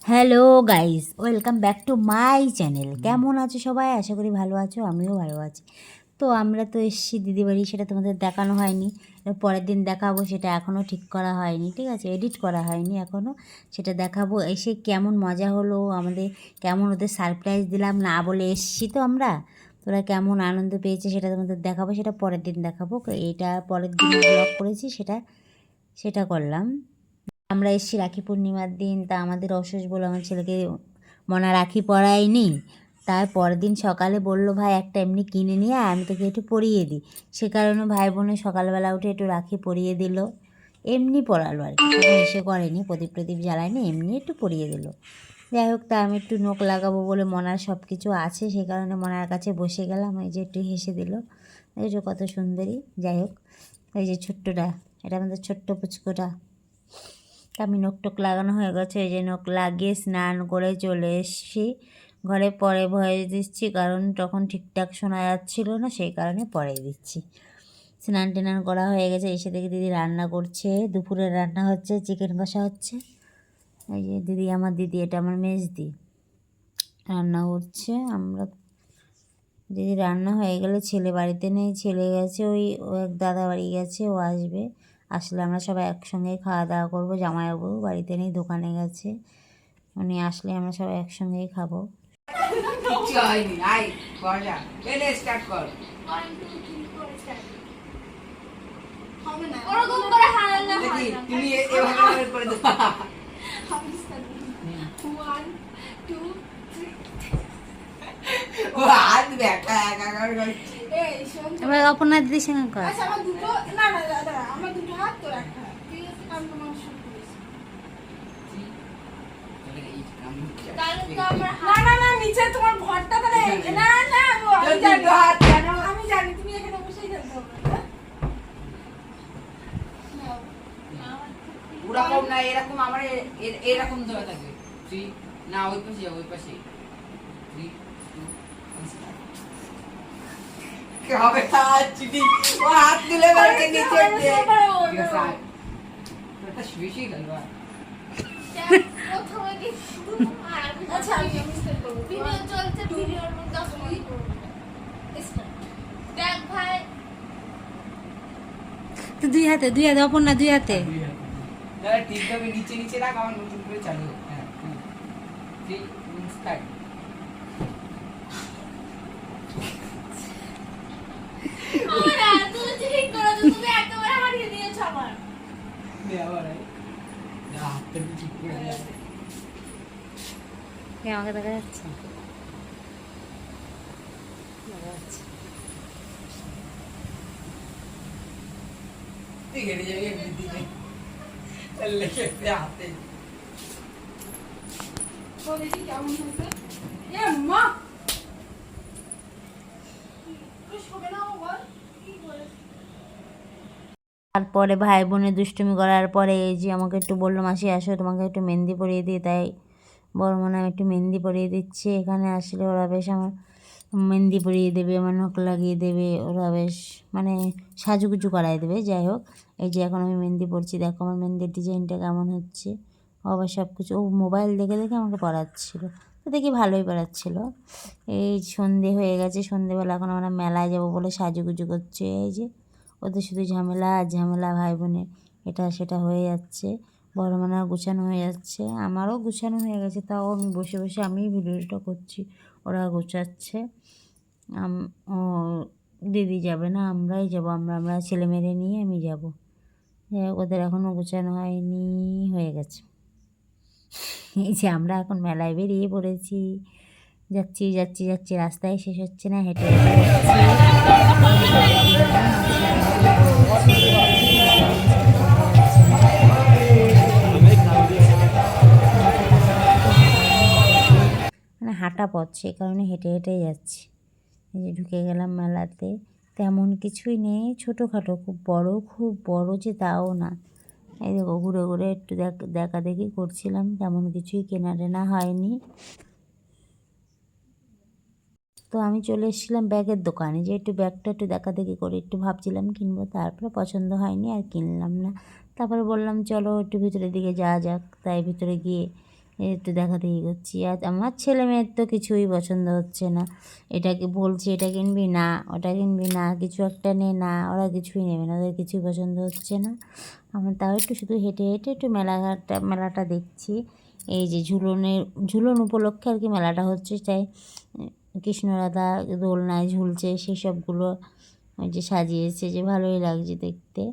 Hello guys, welcome back to my channel. কেমন আছো সবাই? আশা করি ভালো আছো, আমিও ভালো আছি। তো আমরা তো এসেছি দিদি বাড়ি, সেটা তোমাদের দেখানো হয়নি। পরের দিন দেখাবো, সেটা এখনও ঠিক করা হয়নি, ঠিক আছে, এডিট করা হয়নি এখনও। সেটা দেখাবো এসে কেমন মজা হলো আমাদের, কেমন ওদের সারপ্রাইজ দিলাম না বলে এসেছি তো আমরা। তোরা কেমন আনন্দ পেয়েছে সেটা তোমাদের দেখাবো, সেটা পরের দিন দেখাবো। এটা পরের দিন ব্লগ করেছি, সেটা সেটা করলাম। আমরা এসেছি রাখি পূর্ণিমার দিন, তা আমাদের অসুস বলে আমার ছেলেকে মনা রাখি পরায়নি। তার পরের দিন সকালে বললো, ভাই একটা এমনি কিনে নিয়ে আমি তোকে একটু পরিয়ে দিই। সে কারণে ভাই বোনে সকালবেলা উঠে একটু রাখি পরিয়ে দিল। এমনি পরালো আর কি, এসে করেনি, প্রদীপ প্রদীপ জ্বালায়নি, এমনি একটু পরিয়ে দিল। যাই হোক, তা আমি একটু নখ লাগাবো বলে মনার সব কিছু আছে, সে কারণে মনার কাছে বসে গেলাম। এই যে একটু হেসে দিল, এই যে কত সুন্দরী। যাই হোক, এই যে ছোট্টটা, এটা আমাদের ছোট্ট পুচকোটা। আমি নখ টক লাগানো হয়ে গেছে, এই যে নখ লাগিয়ে স্নান করে চলে এসেছি ঘরে। পরে ভয়েস দিচ্ছি কারণ তখন ঠিকঠাক শোনা যাচ্ছিল না, সেই কারণে পরে দিচ্ছি। স্নান টেনান করা হয়ে গেছে, এসে দেখি দিদি রান্না করছে, দুপুরের রান্না হচ্ছে, চিকেন কষা হচ্ছে। এই যে দিদি, আমার দিদি, এটা আমার মেজদি, রান্না করছে। আমরা দিদি রান্না হয়ে গেলে, ছেলে বাড়িতে নেই, ছেলে গেছে ও এক দাদা বাড়ি গেছে, ও আসবে। আসলে আমরা সবাই একসঙ্গেই খাওয়া দাওয়া করবো। জামাইবাবু বাড়িতে নেই, দোকানে গেছে। উনি আসলে আমরা সবাই একসঙ্গেই খাবো। এবার অপর্ণা দিদির সঙ্গে কর। নিচে তোমার ঘরটা আমি জানি তুমি এখানে বসেই থাকতে হবে। ওরকম না, এরকম আমার এরকম ধরে থাকবে। না, ওই পাশে ওই পাশে হবে। ও হাত তুলে বেরোকে নিচে ওটা শুয়ে গেল। আচ্ছা, আমি মিস্টেক করব। ভিডিও চলছে, ভিডিওর মধ্যে আসলে দেখ ভাই, তো দুই হাতে অপর্ণা, দুই হাতে। ঠিক হবে, নিচে নিচে রাখ, আমার নতুন করে চালু। হ্যাঁ, ঠিক স্টার্ট। তুমি ঠিক করো, তুমি একেবারে হারিয়ে দিয়েছো আমার। আমাকে দেখা যাচ্ছে, দেখা যাচ্ছে। হেঁটে যাবি এমনি দিকে লেখে হাতে। কেমন হয়েছে? এ মা, শোবে না ও, বল কি করে। তারপরে ভাই বোনের দুষ্টুমি করার পরে এই যে আমাকে একটু বললো, মাসি আসো তোমাকে একটু মেহেন্দি পরিয়ে দিই। তাই বড় মনে আমি একটু মেহেন্দি পরিয়ে দিচ্ছি। এখানে আসলে ওরা বেশ আমার মেহেন্দি পরিয়ে দেবে, আমার নখ লাগিয়ে দেবে, ওরা বেশ মানে সাজুগুজু করাই দেবে। যাই হোক, এই যে এখন আমি মেহেন্দি পরছি, দেখো আমার মেহেন্দির ডিজাইনটা কেমন হচ্ছে। আবার সব কিছু ও মোবাইল দেখে দেখে আমাকে পড়াচ্ছিলো, তো দেখি ভালোই পড়াচ্ছিল। এই সন্ধে হয়ে গেছে, সন্ধেবেলা এখন আমরা মেলায় যাবো বলে সাজুগুজু করছে। এই যে ওদের শুধু ঝামেলা আর ঝামেলা, ভাই বোনের এটা সেটা হয়ে যাচ্ছে। বড় মানার গুছানো হয়ে যাচ্ছে, আমারও গুছানো হয়ে গেছে, তাও আমি বসে বসে আমি ভিডিওটা করছি, ওরা গোছাচ্ছে। ও দিদি যাবে না, আমরাই যাবো, আমরা ছেলে মেয়ে নিয়ে আমি যাব। যাই হোক, ওদের এখনও গোছানো হয়নি, হয়ে গেছে। এই যে আমরা এখন মেলায় বেরিয়ে পড়েছি, যাচ্ছি যাচ্ছি যাচ্ছি, রাস্তায় শেষ হচ্ছে না, হেঁটে হেঁটে মানে হাঁটা পথ, সেই কারণে হেঁটে হেঁটেই যাচ্ছি। এই যে ঢুকে গেলাম মেলাতে, তেমন কিছুই নেই, ছোটোখাটো, খুব বড় যে তাও না। এই দেখো ঘুরে ঘুরে একটু দেখা দেখি করছিলাম, তেমন কিছুই কেনা টেনা হয়নি। তো আমি চলে এসেছিলাম ব্যাগের দোকানে, যে একটু ব্যাগটা একটু দেখা দেখি করে একটু ভাবছিলাম কিনবো, তারপরে পছন্দ হয়নি আর কিনলাম না। তারপরে বললাম চলো একটু ভিতরের দিকে যাওয়া যাক, তাই ভিতরে গিয়ে একটু দেখাদেখি করছি। আর আমার ছেলে মেয়ের তো কিছুই পছন্দ হচ্ছে না, এটাকে বলছি এটা কিনবি না, ওটা কিনবি না, কিছু একটা নে না, ওরা কিছুই নেবে না, ওদের কিছুই পছন্দ হচ্ছে না। আমার তাও একটু শুধু হেঁটে হেঁটে একটু মেলাটা দেখছি। এই যে ঝুলন উপলক্ষে আর কি মেলাটা হচ্ছে, তাই কৃষ্ণরাধা দোলনায় ঝুলছে, সেই সবগুলো ওই যে সাজিয়েছে, যে ভালোই লাগছে দেখতে,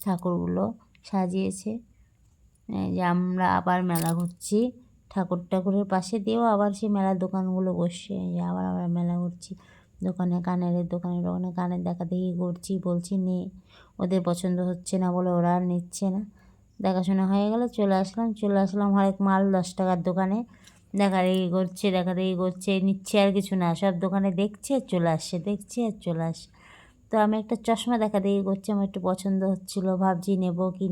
ঠাকুরগুলো সাজিয়েছে। এই যে আমরা আবার মেলা ঘুরছি, ঠাকুরের পাশে দিয়েও আবার সেই মেলার দোকানগুলো বসছে। এই যে আবার আমরা মেলা ঘুরছি, দোকানে কানের দেখাদেখি করছি, বলছি নে, ওদের পছন্দ হচ্ছে না বলে ওরা আর নিচ্ছে না। দেখাশোনা হয়ে গেল, চলে আসলাম হরেক মাল 10 টাকার দোকানে। দেখাদেখি করছে, নিচ্ছে আর কিছু না, সব দোকানে দেখছে আর চলে আসছে, দেখছে আর চলে আসছে। তো আমি একটা চশমা দেখাদেখি করছি, আমার একটু পছন্দ হচ্ছিলো, ভাবছি নেবো কি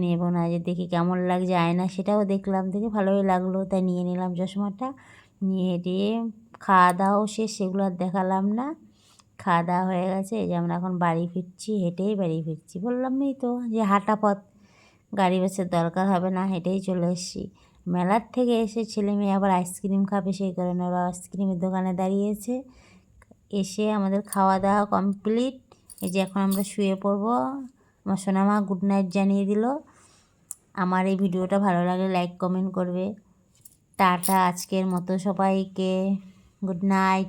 নেবো না, যে দেখি কেমন লাগছে আয়না, সেটাও দেখলাম, দেখে ভালোই লাগলো, তাই নিয়ে নিলাম চশমাটা। নিয়ে দিয়ে খাওয়া দাওয়াও শেষ, সেগুলো আর দেখালাম না। খাওয়া দাওয়া হয়ে গেছে, এই যে আমরা এখন বাড়ি ফিরছি, হেঁটেই বাড়ি ফিরছি, বললামই তো যে হাঁটা পথ, গাড়ি বাসের দরকার হবে না, হেঁটেই চলে এসেছি। মেলার থেকে এসে ছেলে মেয়ে আবার আইসক্রিম খাবে, সেই কারণে ওরা আইসক্রিমের দোকানে দাঁড়িয়েছে। এসে আমাদের খাওয়া দাওয়া কমপ্লিট, এই যে এখন আমরা শুয়ে পড়বো। আমার সোনামা গুড নাইট জানিয়ে দিল। আমার এই ভিডিওটা ভালো লাগলে লাইক কমেন্ট করবে। টাটা আজকের মতো সবাইকে, গুড নাইট।